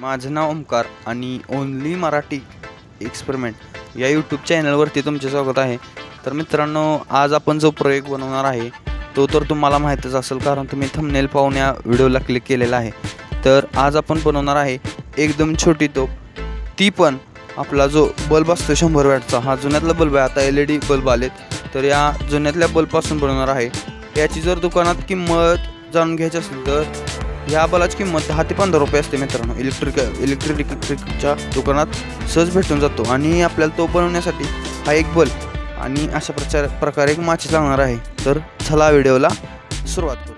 माझं नाव ओमकार आणि only Marathi experiment या यूट्यूब चॅनलवरती तुमचे स्वागत आहे. तर मित्रांनो, आज आपण जो प्रयोग बनवणार आहे तो तर तुम्हाला माहीतच असेल, कारण तुम्ही थंबनेल पाहून या व्हिडिओला क्लिक केलेला आहे. तर आज आपण बनवणार आहे एकदम छोटी तोफ, ती पण आपला जो बल्ब असतो 100 वॅटचा, हा जुन्यातला बल्ब आहे. आता LED बल्ब आलेत, तर या जुन्यातल्या बल्बपासून बनवणार आहे. याची जर दुकानात किंमत जाणून घ्यायची असेल तर ह्या बल्बाची किंमत 10 ते 15 रुपये असते मित्रांनो. इलेक्ट्रिकच्या दुकानात सहज भेटून जातो. आणि आपल्याला तो बनवण्यासाठी हा एक बल्ब आणि अशा प्रकारे एक माचीस लागणार आहे. तर चला व्हिडिओला सुरुवात करू.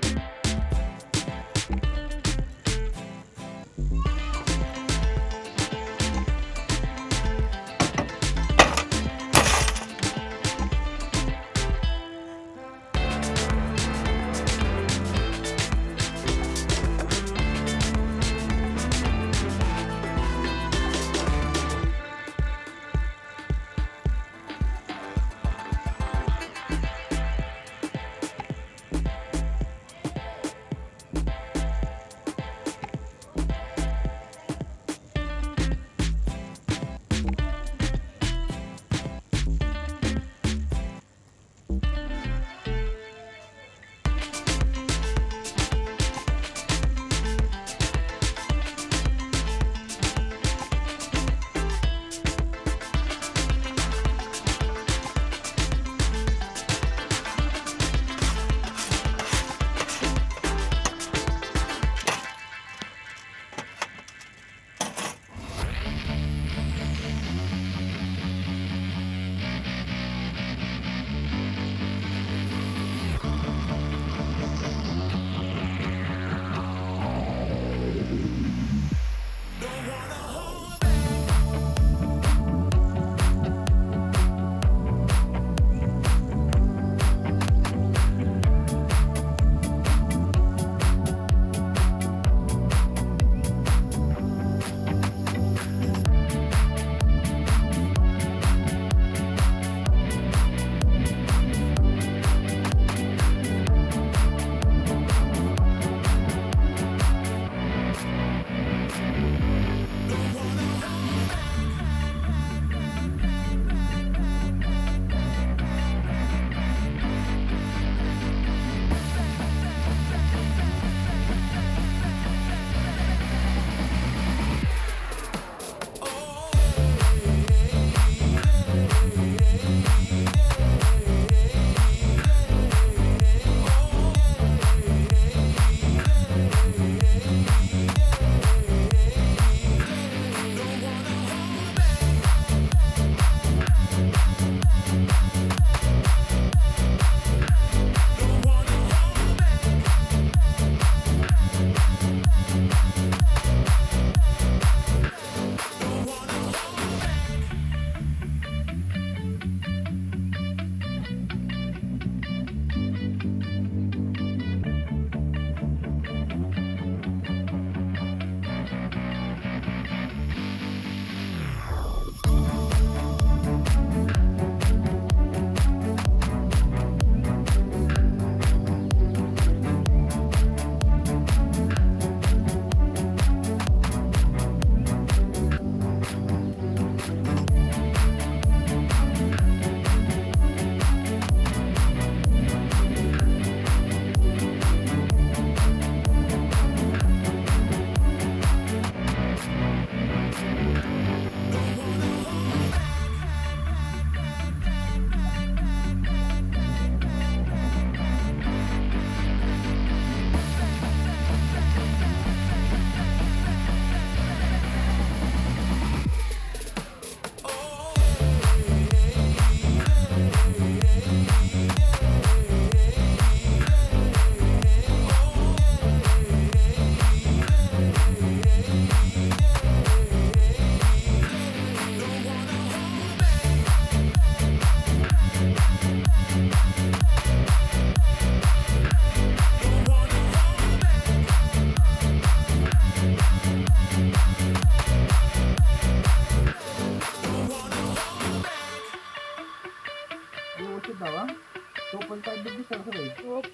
तो पण काय दिसत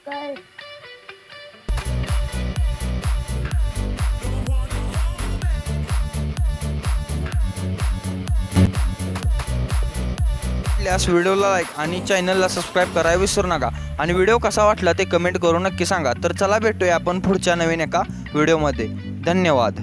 काय वाटल्यास व्हिडिओला लाईक आणि चॅनलला सबस्क्राईब करायला विसरू नका आणि व्हिडिओ कसा वाटला ते कमेंट करून नक्की सांगा. तर चला भेटूया आपण पुढच्या नवीन एका व्हिडिओमध्ये. धन्यवाद.